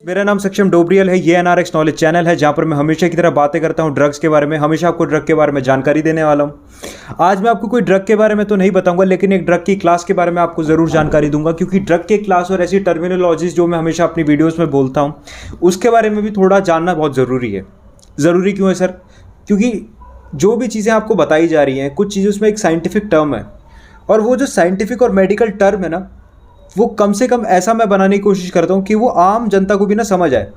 मेरा नाम सक्षम डोबरियल है। ये एनआरएक्स नॉलेज चैनल है जहाँ पर मैं हमेशा की तरह बातें करता हूँ ड्रग्स के बारे में। हमेशा आपको ड्रग के बारे में जानकारी देने वाला हूँ। आज मैं आपको कोई ड्रग के बारे में तो नहीं बताऊंगा, लेकिन एक ड्रग की क्लास के बारे में आपको ज़रूर जानकारी दूंगा, क्योंकि ड्रग के क्लास और ऐसी टर्मिनोलॉजीज जो मैं हमेशा अपनी वीडियोज़ में बोलता हूँ उसके बारे में भी थोड़ा जानना बहुत ज़रूरी है। ज़रूरी क्यों है सर? क्योंकि जो भी चीज़ें आपको बताई जा रही हैं, कुछ चीज़ें उसमें एक साइंटिफिक टर्म है, और वो जो साइंटिफिक और मेडिकल टर्म है ना, वो कम से कम ऐसा मैं बनाने की कोशिश करता हूँ कि वो आम जनता को भी ना समझ आए।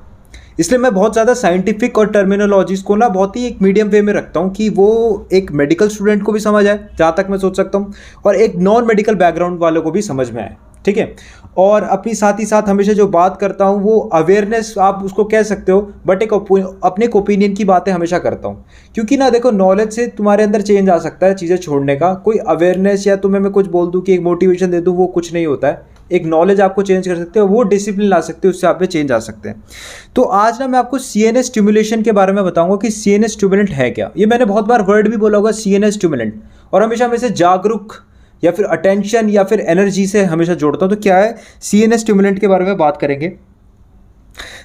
इसलिए मैं बहुत ज़्यादा साइंटिफिक और टर्मिनोलॉजीज़ को ना बहुत ही एक मीडियम वे में रखता हूँ कि वो एक मेडिकल स्टूडेंट को भी समझ आए, जहाँ तक मैं सोच सकता हूँ, और एक नॉन मेडिकल बैकग्राउंड वालों को भी समझ में आए। ठीक है। और अपनी साथ ही साथ हमेशा जो बात करता हूँ वो अवेयरनेस आप उसको कह सकते हो, बट एक अपने ओपिनियन की बातें हमेशा करता हूँ, क्योंकि ना देखो, नॉलेज से तुम्हारे अंदर चेंज आ सकता है चीज़ें छोड़ने का। कोई अवेयरनेस या तुम्हें मैं कुछ बोल दूँ कि एक मोटिवेशन दे दूँ, वो कुछ नहीं होता है। एक नॉलेज आपको चेंज कर सकते हो, वो डिसिप्लिन ला सकते हो, उससे आप पे चेंज आ सकते हैं। तो आज ना मैं आपको सीएनएस स्टिमुलेशन के बारे में बताऊंगा कि सीएनएस स्टिमुलेंट है क्या। ये मैंने बहुत बार वर्ड भी बोला होगा, सीएनएस स्टिमुलेंट, और हमेशा मैं इसे जागरूक या फिर अटेंशन या फिर एनर्जी से हमेशा जोड़ता हूँ। तो क्या है सीएनएस स्टिमुलेंट के बारे में बात करेंगे।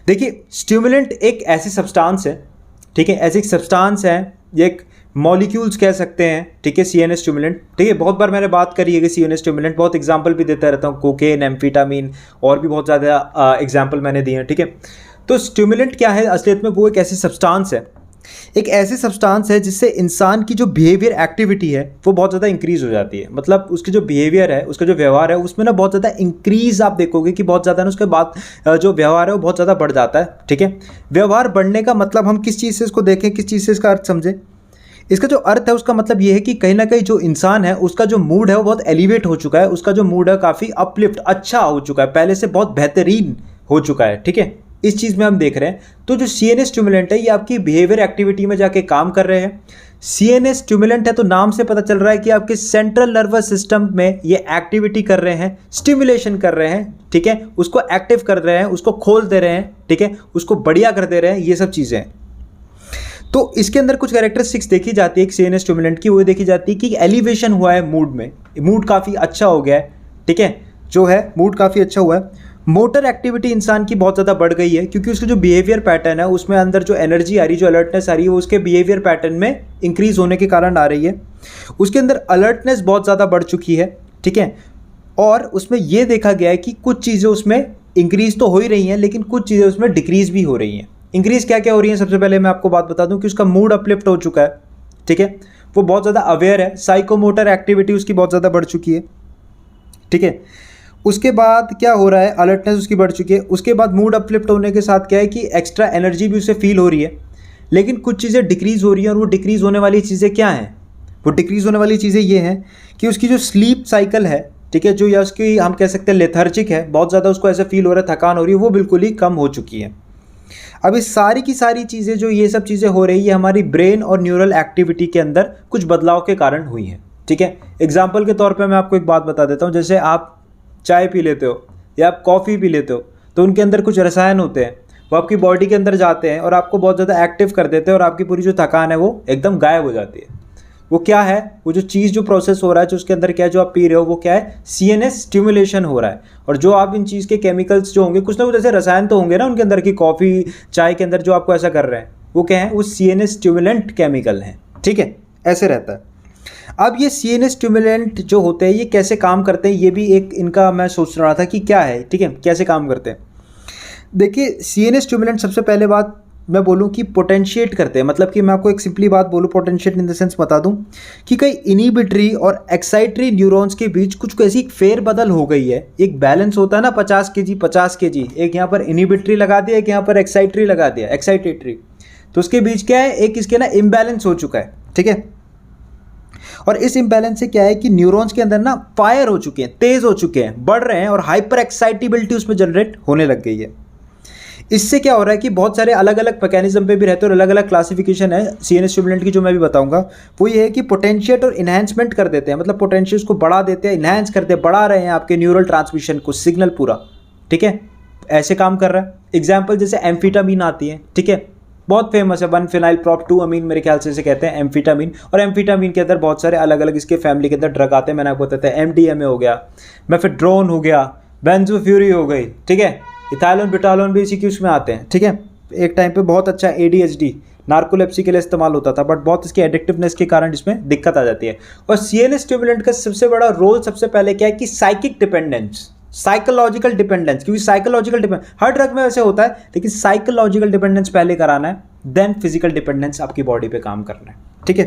देखिए, स्टिमुलेंट एक ऐसी सब्सटेंस है, ठीक है, ऐसी एक सब्सटेंस है, एक मॉलिक्यूल्स कह सकते हैं, ठीक है, सीएनएस स्टिमुलेंट। ठीक है, बहुत बार मैंने बात करी है कि सीएनएस स्टिमुलेंट, बहुत एग्जांपल भी देता रहता हूँ, कोकेन, एम्फेटामिन, और भी बहुत ज़्यादा एग्जांपल मैंने दिए हैं। ठीक है, तो स्टिमुलेंट क्या है असलियत में? वो एक ऐसी सब्सटेंस है, एक ऐसी सब्सटेंस है जिससे इंसान की जो बिहेवियर एक्टिविटी है वो बहुत ज़्यादा इंक्रीज़ हो जाती है। मतलब उसकी जो बिहेवियर है, उसका जो व्यवहार है, उसमें ना बहुत ज़्यादा इंक्रीज़ आप देखोगे कि बहुत ज़्यादा ना उसके बाद जो व्यवहार है वो बहुत ज़्यादा बढ़ जाता है। ठीक है, व्यवहार बढ़ने का मतलब हम किस चीज़ से इसको देखें, किस चीज़ से इसका अर्थ समझें। इसका जो अर्थ है उसका मतलब ये है कि कहीं ना कहीं जो इंसान है उसका जो मूड है वो बहुत एलिवेट हो चुका है, उसका जो मूड है काफ़ी अपलिफ्ट, अच्छा हो चुका है, पहले से बहुत बेहतरीन हो चुका है। ठीक है, इस चीज़ में हम देख रहे हैं। तो जो सीएनएस स्टिमुलेंट है ये आपकी बिहेवियर एक्टिविटी में जाके काम कर रहे हैं। सीएनएस स्टिमुलेंट है तो नाम से पता चल रहा है कि आपके सेंट्रल नर्वस सिस्टम में ये एक्टिविटी कर रहे हैं, स्टिमुलेशन कर रहे हैं। ठीक है, उसको एक्टिव कर रहे हैं, उसको खोल दे रहे हैं, ठीक है, उसको बढ़िया कर दे रहे हैं, ये सब चीज़ें हैं। तो इसके अंदर कुछ कैरेक्टरिस्टिक्स देखी जाती है एक सीएनएस स्टिमुलेंट की, वो देखी जाती है कि एलिवेशन हुआ है मूड में, मूड काफ़ी अच्छा हो गया है। ठीक है, जो है मूड काफ़ी अच्छा हुआ है। मोटर एक्टिविटी इंसान की बहुत ज़्यादा बढ़ गई है, क्योंकि उसका जो बिहेवियर पैटर्न है उसमें अंदर जो एनर्जी आ रही है, जो अलर्टनेस आ रही है, वो उसके बिहेवियर पैटर्न में इंक्रीज़ होने के कारण आ रही है। उसके अंदर अलर्टनेस बहुत ज़्यादा बढ़ चुकी है। ठीक है, और उसमें यह देखा गया है कि कुछ चीज़ें उसमें इंक्रीज़ तो हो ही रही हैं, लेकिन कुछ चीज़ें उसमें डिक्रीज़ भी हो रही हैं। इंक्रीज़ क्या क्या हो रही है? सबसे पहले मैं आपको बात बता दूं कि उसका मूड अपलिफ्ट हो चुका है। ठीक है, वो बहुत ज़्यादा अवेयर है, साइकोमोटर एक्टिविटी उसकी बहुत ज़्यादा बढ़ चुकी है। ठीक है, उसके बाद क्या हो रहा है? अलर्टनेस उसकी बढ़ चुकी है। उसके बाद मूड अपलिफ्ट होने के साथ क्या है कि एक्स्ट्रा एनर्जी भी उसे फील हो रही है, लेकिन कुछ चीज़ें डिक्रीज़ हो रही हैं। और वो डिक्रीज़ होने वाली चीज़ें क्या हैं? वो डिक्रीज़ होने वाली चीज़ें ये हैं कि उसकी जो स्लीप साइकिल है, ठीक है, जो या उसकी हम कह सकते हैं लेथर्जिक है, बहुत ज़्यादा उसको ऐसा फील हो रहा है, थकान हो रही है, वो बिल्कुल ही कम हो चुकी है। अब इस सारी की सारी चीज़ें, जो ये सब चीज़ें हो रही है, हमारी ब्रेन और न्यूरल एक्टिविटी के अंदर कुछ बदलाव के कारण हुई हैं। ठीक है, एग्जाम्पल के तौर पे मैं आपको एक बात बता देता हूँ। जैसे आप चाय पी लेते हो या आप कॉफ़ी पी लेते हो, तो उनके अंदर कुछ रसायन होते हैं, वो आपकी बॉडी के अंदर जाते हैं और आपको बहुत ज़्यादा एक्टिव कर देते हैं, और आपकी पूरी जो थकान है वो एकदम गायब हो जाती है। वो क्या है? वो जो चीज़ जो प्रोसेस हो रहा है, जो उसके अंदर क्या है, जो आप पी रहे हो, वो क्या है? सीएनएस स्टिमुलेशन हो रहा है। और जो आप इन चीज़ के केमिकल्स जो होंगे, कुछ ना कुछ ऐसे रसायन तो होंगे ना उनके अंदर की, कॉफ़ी चाय के अंदर जो आपको ऐसा कर रहे हैं, वो क्या है? वो सीएनएस स्टिमुलेंट केमिकल हैं। ठीक है, ऐसे रहता है। अब ये सीएनएस स्टिमुलेंट जो होते हैं ये कैसे काम करते हैं, ये भी एक इनका मैं सोच रहा था कि क्या है। ठीक है, कैसे काम करते हैं। देखिए, सीएनएस स्टिमुलेंट सबसे पहले बात मैं बोलूं कि पोटेंशिएट करते हैं। मतलब कि मैं आपको एक सिंपली बात बोलूं, पोटेंशिएट इन द सेंस बता दूं कि कई इनिबिटरी और एक्साइटरी न्यूरॉन्स के बीच कुछ ऐसी फेरबदल हो गई है। एक बैलेंस होता है ना, 50 kg 50 kg, एक यहाँ पर इनिबिटरी लगा दिया, एक यहाँ पर एक्साइटरी लगा दिया, एक्साइटेटरी, तो उसके बीच क्या है? एक इसके ना इम्बैलेंस हो चुका है। ठीक है, और इस इम्बैलेंस से क्या है कि न्यूरॉन्स के अंदर ना फायर हो चुके हैं, तेज हो चुके हैं, बढ़ रहे हैं, और हाइपर एक्साइटेबिलिटी उसमें जनरेट होने लग गई है। इससे क्या हो रहा है कि बहुत सारे अलग अलग मैकेनिज्म पे भी रहते हैं, और अलग अलग क्लासिफिकेशन है सीएनएस स्टिमुलेंट की, जो मैं भी बताऊंगा। वो ये है कि पोटेंशिएट और इन्हांसमेंट कर देते हैं, मतलब पोटेंशियल्स को बढ़ा देते हैं, इन्हांस करते हैं, बढ़ा रहे हैं आपके न्यूरल ट्रांसमिशन को, सिग्नल पूरा। ठीक है, ऐसे काम कर रहा है। एग्जाम्पल जैसे एम्फेटामिन आती है, ठीक है, बहुत फेमस है, 1-फेनाइलप्रोप 2 अमीन मेरे ख्याल से इसे कहते हैं एम्फेटामिन। और एम्फेटामिन के अंदर बहुत सारे अलग अलग इसके फैमिली के अंदर ड्रग आते हैं। मैंने आपको बताया था एमडीएमए हो गया, मेफेड्रोन हो गया, बेंजोफ्यूरी हो गई, ठीक है, इथाइलोन ब्यूटालोन भी इसी के उसमें आते हैं, ठीक है। एक टाइम पे बहुत अच्छा ADHD नार्कोलेप्सी के लिए इस्तेमाल होता था, बट बहुत इसकी एडिक्टिवनेस के कारण इसमें दिक्कत आ जाती है। और CNS स्टिमुलेंट का सबसे बड़ा रोल सबसे पहले क्या है कि साइकिक डिपेंडेंस, साइकोलॉजिकल डिपेंडेंस, क्योंकि साइकोलॉजिकल डिपेंडेंस हर ड्रग में वैसे होता है, लेकिन साइकोलॉजिकल डिपेंडेंस पहले कराना है, देन फिजिकल डिपेंडेंस आपकी बॉडी पे काम करना है, ठीक है।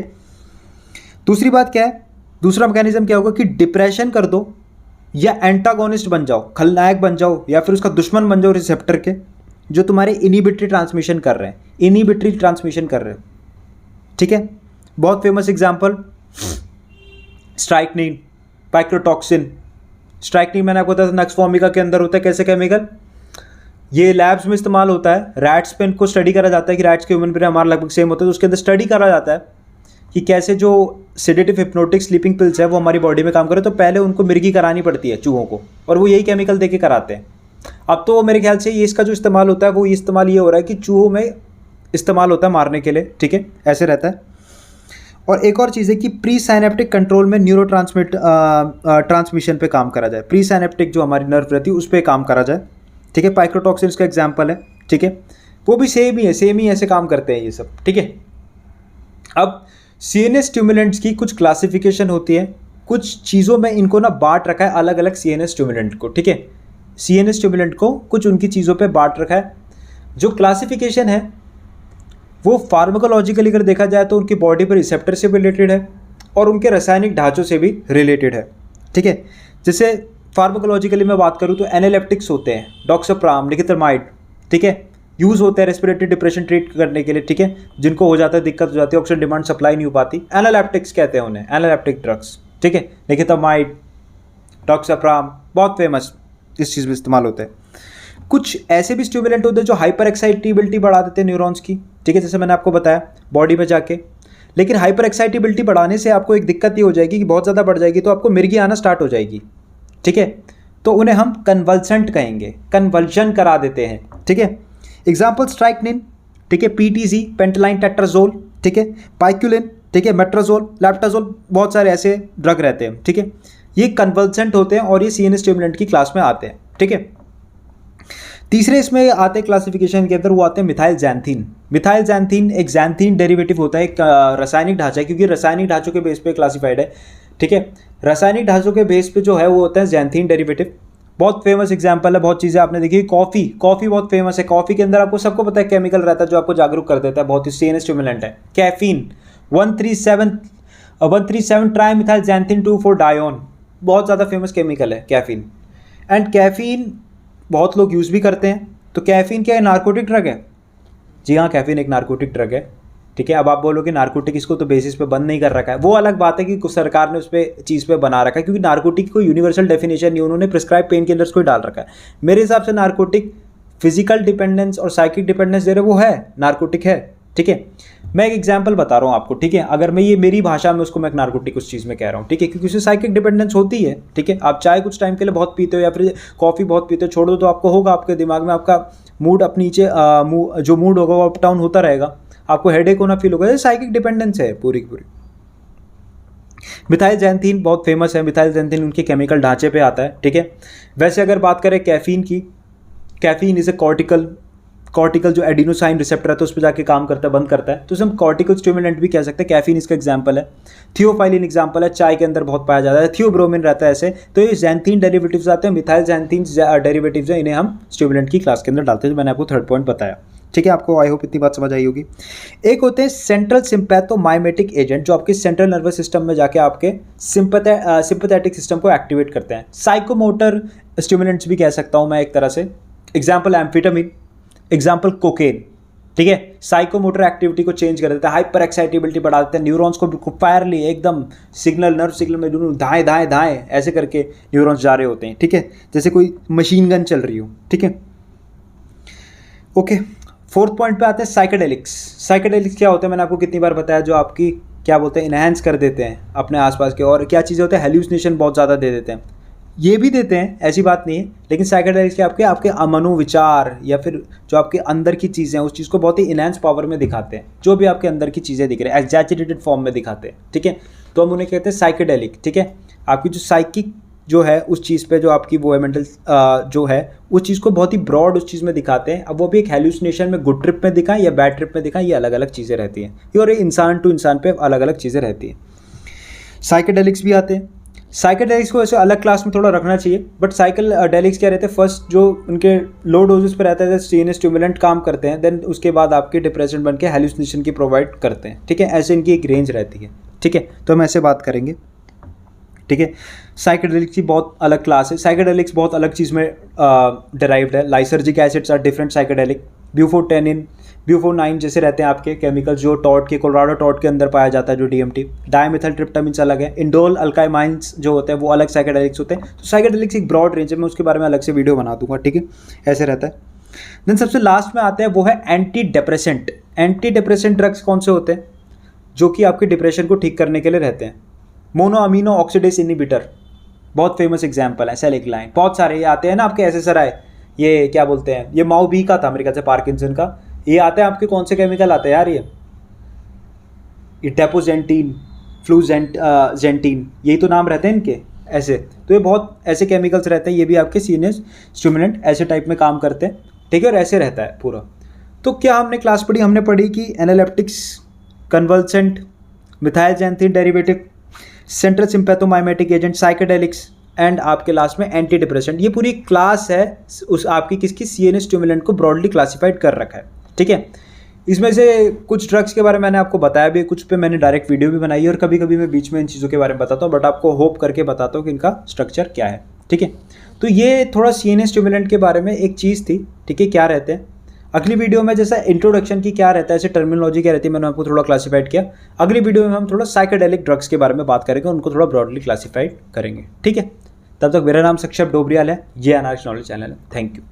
दूसरी बात क्या है, दूसरा मैकेनिज्म क्या होगा कि डिप्रेशन कर दो या एंटागोनिस्ट बन जाओ, खलनायक बन जाओ, या फिर उसका दुश्मन बन जाओ रिसेप्टर के, जो तुम्हारे इनिबिटरी ट्रांसमिशन कर रहे हैं, इनिबिटरी ट्रांसमिशन कर रहे हैं, ठीक है। बहुत फेमस एग्जांपल स्ट्राइकनिन, पाइक्रोटॉक्सिन। स्ट्राइकनिन मैंने आपको बताया था नक्स वोमिका के अंदर होता है, कैसे केमिकल, ये लैब्स में इस्तेमाल होता है, रैट्स पे इनको स्टडी करा जाता है कि रैट्स के ह्यूमन पे हमारा लगभग सेम होता है, तो उसके अंदर स्टडी करा जाता है कि कैसे जो सेडेटिव हिप्नोटिक स्लीपिंग पिल्स है वो हमारी बॉडी में काम करे, तो पहले उनको मिर्गी करानी पड़ती है चूहों को, और वो यही केमिकल दे के कराते हैं। अब तो मेरे ख्याल से ये इसका जो इस्तेमाल होता है वो इस्तेमाल ये हो रहा है कि चूहों में इस्तेमाल होता है मारने के लिए, ठीक है, ऐसे रहता है। और एक और चीज़ है कि प्री साइनेप्टिक कंट्रोल में न्यूरो ट्रांसमिशन पे काम करा जाए, प्री साइनेप्टिक जो हमारी नर्व रहती है उस पर काम करा जाए, ठीक है। पाइक्रोटॉक्सिन का एग्जाम्पल है, ठीक है, वो भी सेम ही ऐसे काम करते हैं ये सब, ठीक है। अब CNS स्टिमुलेंट्स की कुछ क्लासिफिकेशन होती है, कुछ चीज़ों में इनको ना बांट रखा है अलग अलग CNS स्टिमुलेंट को, ठीक है। CNS स्टिमुलेंट को कुछ उनकी चीज़ों पे बांट रखा है। जो क्लासिफिकेशन है वो फार्माकोलॉजिकली अगर देखा जाए तो उनकी बॉडी पर रिसेप्टर से भी रिलेटेड है और उनके रासायनिक ढांचों से भी रिलेटेड है, ठीक है। जैसे फार्माकोलॉजिकली मैं बात करूँ तो एनालेप्टिक्स होते हैं, डॉक्सोप्राम, निकोतिनामाइड, ठीक है, यूज़ होते हैं रेस्पिरेटरी डिप्रेशन ट्रीट करने के लिए, ठीक है, जिनको हो जाता है दिक्कत हो जाती है, ऑक्सीजन डिमांड सप्लाई नहीं हो पाती, एनालेप्टिक्स कहते हैं उन्हें, एनालेप्टिक ड्रग्स, ठीक है। निकोतिनामाइड, डॉक्सोप्राम बहुत फेमस इस चीज़ में इस्तेमाल होते हैं। कुछ ऐसे भी स्टिमुलेंट होते हैं जो हाइपर एक्साइटेबिलिटी बढ़ा देते हैं न्यूरॉन्स की, ठीक है, जैसे मैंने आपको बताया बॉडी में जाके। लेकिन हाइपर एक्साइटेबिलिटी बढ़ाने से आपको एक दिक्कत ये हो जाएगी कि बहुत ज़्यादा बढ़ जाएगी तो आपको मिर्गी आना स्टार्ट हो जाएगी, ठीक है, तो उन्हें हम कन्वल्सेंट कहेंगे, कन्वल्शन करा देते हैं, ठीक है। एग्जाम्पल स्ट्राइकनिन, ठीक है, PTZ, पेंटालाइन टेट्राजोल, ठीक है, पाइक्यूलिन, ठीक है, मेट्राजोल, लैप्टाजोल, बहुत सारे ऐसे ड्रग रहते हैं, ठीक है। ये कन्वल्सेंट होते हैं और ये CNS स्टिमुलेंट की क्लास में आते हैं, ठीक है। तीसरे इसमें आते हैं क्लासिफिकेशन के अंदर, वो आते हैं मिथाइल जैंथीन। मिथाइल जैंथीन एक जैंथीन डेरिवेटिव होता है, एक रासायनिक ढांचा है, क्योंकि रासायनिक ढांचों के बेस पे क्लासिफाइड है, ठीक है। रासायनिक ढांचों के बेस पे जो है वो होता है जैंथीन डेरिवेटिव। बहुत फेमस एग्जांपल है, बहुत चीज़ें आपने देखी, कॉफ़ी बहुत फेमस है। कॉफ़ी के अंदर आपको सबको पता है केमिकल रहता है जो आपको जागरूक कर देता है, बहुत ही CNS स्टिमुलेंट है, कैफीन, 137 ट्राइमिथाइल जैंथीन 2,4-डायोन, बहुत ज़्यादा फेमस केमिकल है कैफीन। एंड कैफीन बहुत लोग यूज़ भी करते हैं। तो कैफीन क्या है, नार्कोटिक ड्रग है? जी हाँ, कैफीन एक नार्कोटिक ड्रग है, ठीक है। अब आप बोलोगे नार्कोटिक इसको तो बेसिस पे बंद नहीं कर रखा है, वो अलग बात है कि सरकार ने उस पर चीज़ पे बना रखा है, क्योंकि नार्कोटिक को यूनिवर्सल डेफिनेशन नहीं, उन्होंने प्रिस्क्राइब पेन किलर्स को ही डाल रखा है। मेरे हिसाब से नार्कोटिक फिजिकल डिपेंडेंस और साइकिक डिपेंडेंस दे रहे वो है, नार्कोटिक है, ठीक है। मैं एक एग्जांपल बता रहा हूँ आपको, ठीक है, अगर मैं ये मेरी भाषा में उसको मैं एक नार्कोटिक उस चीज़ में कह रहा हूँ, ठीक है, क्योंकि उससे साइकिक डिपेंडेंस होती है, ठीक है। आप चाय कुछ टाइम के लिए बहुत पीते हो या फिर कॉफ़ी बहुत पीते हो, छोड़ दो तो आपको होगा, आपके दिमाग में आपका मूड अप नीचे जो मूड होगा वो अप डाउन होता रहेगा, आपको हेडेक होना फील होगा, ये साइकिक डिपेंडेंस है पूरी की पूरी। मिथाइल जैंथीन बहुत फेमस है, मिथाइल जैंथीन उनके केमिकल ढांचे पे आता है, ठीक है। वैसे अगर बात करें कैफीन की, कैफीन इज ए कॉर्टिकल जो एडिनोसाइन रिसेप्टर है तो उस पर जाके काम करता है, बंद करता है, तो उसे हम कॉर्टिकल स्टिमुलेंट भी कह सकते हैं। कैफीन इसका एग्जांपल है। थियोफाइलिन एग्जांपल है, चाय के अंदर बहुत पाया जाता है। थियोब्रोमिन रहता है ऐसे। तो ये जैंथीन डेरिवेटिव्स आते हैं, मिथाइल जैंथीन डेरिवेटिव्स हैं, इन्हें हम स्टिमुलेंट की क्लास के अंदर डालते हैं। मैंने आपको थर्ड पॉइंट बताया, ठीक है। आपको आई होप इतनी बात समझ आई होगी। एक होते हैं सेंट्रल सिंपैथोमाइमेटिक एजेंट, जो आपके सेंट्रल नर्वस सिस्टम में जाके आपके सिंपैथेटिक सिस्टम को एक्टिवेट करते हैं। साइकोमोटर स्टिमुलेंट्स भी कह सकता हूँ मैं एक तरह से। एग्जाम्पल एम्फेटामिन, एग्जाम्पल कोकेन, ठीक है। साइकोमोटर एक्टिविटी को चेंज कर देता है, हाइपर एक्साइटेबिलिटी बढ़ा देता है, न्यूरॉन्स को फायरली एकदम नर्व सिग्नल में दोनों धाएं धाएं धाएं ऐसे करके न्यूरॉन्स जा रहे होते हैं, ठीक है, जैसे कोई मशीन गन चल रही हो, ठीक है। ओके, फोर्थ पॉइंट पे आते हैं साइकेडेलिक्स। साइकेडेलिक्स क्या होता है, मैंने आपको कितनी बार बताया, जो आपकी क्या बोलते हैं, इनहेंस कर देते हैं अपने आसपास के। और क्या चीज़ें होते हैं, हेल्यूसिनेशन बहुत ज़्यादा दे देते हैं, ये भी देते हैं, ऐसी बात नहीं है। लेकिन साइकेडेलिक्स के आपके मनोविचार या फिर जो आपके अंदर की चीज़ें हैं उस चीज़ को बहुत ही इनहेंस पावर में दिखाते हैं। जो भी आपके अंदर की चीज़ें दिख रही है एग्जैचुरेटेड फॉर्म में दिखाते हैं, ठीक है, तो हम उन्हें कहते हैं साइकेडेलिक, ठीक है। आपकी जो साइकिक जो है उस चीज़ पे जो आपकी वो है मेंटल जो है उस चीज़ को बहुत ही ब्रॉड उस चीज़ में दिखाते हैं। अब वो भी एक हेलुसिनेशन में गुड ट्रिप में दिखाएं या बैड ट्रिप में दिखाएं, ये अलग अलग चीज़ें रहती हैं, ये और इंसान टू इंसान पे अलग अलग चीज़ें रहती हैं। साइकेडेलिक्स भी आते हैं। साइकेडेलिक्स को ऐसे अलग क्लास में थोड़ा रखना चाहिए, बट साइकेडेलिक्स क्या रहते हैं, फर्स्ट जो उनके लो डोजेस पे रहता है सीएनएस स्टिमुलेंट काम करते हैं, देन उसके बाद आपके डिप्रेशन बन के हेलुसिनेशन की प्रोवाइड करते हैं। ठीक है, ऐसे इनकी एक रेंज रहती है। ठीक है, तो हम ऐसे बात करेंगे। ठीक है, साइकेडेलिक्स की बहुत अलग क्लास है। साइकेडेलिक्स बहुत अलग चीज़ में डिराइव्ड है। Lysergic acids are different psychedelic. Bufotenine, bufonine जैसे रहते हैं आपके केमिकल्स जो टॉड के कोलोराडो टॉड के अंदर पाया जाता है, जो डीएमटी। डायमिथाइल ट्रिप्टामिन्स अलग है। इंडोल अल्काइमाइंस जो होते हैं वो अलग साइकेडेलिक्स होते हैं। तो साइकेडेलिक्स एक ब्रॉड रेंज है, मैं उसके बारे में अलग से वीडियो बना दूंगा। ठीक है, ऐसे रहता है। देन सबसे लास्ट में आते हैं वो है anti depressant. Anti depressant drugs कौन से होते हैं, जो कि आपके डिप्रेशन को ठीक करने के लिए रहते हैं। मोनो अमीनो ऑक्सीडेज इनहिबिटर बहुत फेमस एग्जांपल है। सेलिग्लाइन, बहुत सारे ये आते हैं ना आपके SSRI, ये क्या बोलते हैं, ये माओ बी का था मेरे ख्याल से, पार्किंसन का। ये आते हैं आपके कौन से केमिकल आते हैं यार, ये डेपोजेंटीन, फ्लूजेंटीन, यही तो नाम रहते हैं इनके ऐसे। तो ये बहुत ऐसे केमिकल्स रहते हैं, ये भी आपके सीएनएस स्टिमुलेंट ऐसे टाइप में काम करते हैं। ठीक है, और ऐसे रहता है पूरा। तो क्या हमने क्लास पढ़ी, हमने पढ़ी कि analeptics, convulsant, methylxanthine derivative, central sympathomimetic agent, psychedelics and आपके लास्ट में एंटी डिप्रेसेंट। ये पूरी क्लास है उस आपकी किसकी, सीएनएस स्टिमुलेंट को ब्रॉडली क्लासिफाइड कर रखा है। ठीक है, इसमें से कुछ ड्रग्स के बारे में मैंने आपको बताया भी, कुछ पे मैंने डायरेक्ट वीडियो भी बनाई है, और कभी कभी मैं बीच में इन चीज़ों के बारे में बताता हूँ, बट आपको होप करके बताता हूँ कि इनका स्ट्रक्चर क्या है। ठीक है, तो ये थोड़ा सीएनएस स्टिमुलेंट के बारे में एक चीज़ थी। ठीक है, क्या रहते हैं। अगली वीडियो में जैसा इंट्रोडक्शन की क्या रहता है, ऐसे टर्मिनोलॉजी क्या रहती है, मैंने आपको थोड़ा क्लासिफाइड किया। अगली वीडियो में हम थोड़ा साइकेडेलिक ड्रग्स के बारे में बात करेंगे, उनको थोड़ा ब्रॉडली क्लासिफाइड करेंगे। ठीक है, तब तक मेरा नाम सक्षप डोबरियाल है, ये एनआरएक्स नॉलेज चैनल है। Thank you.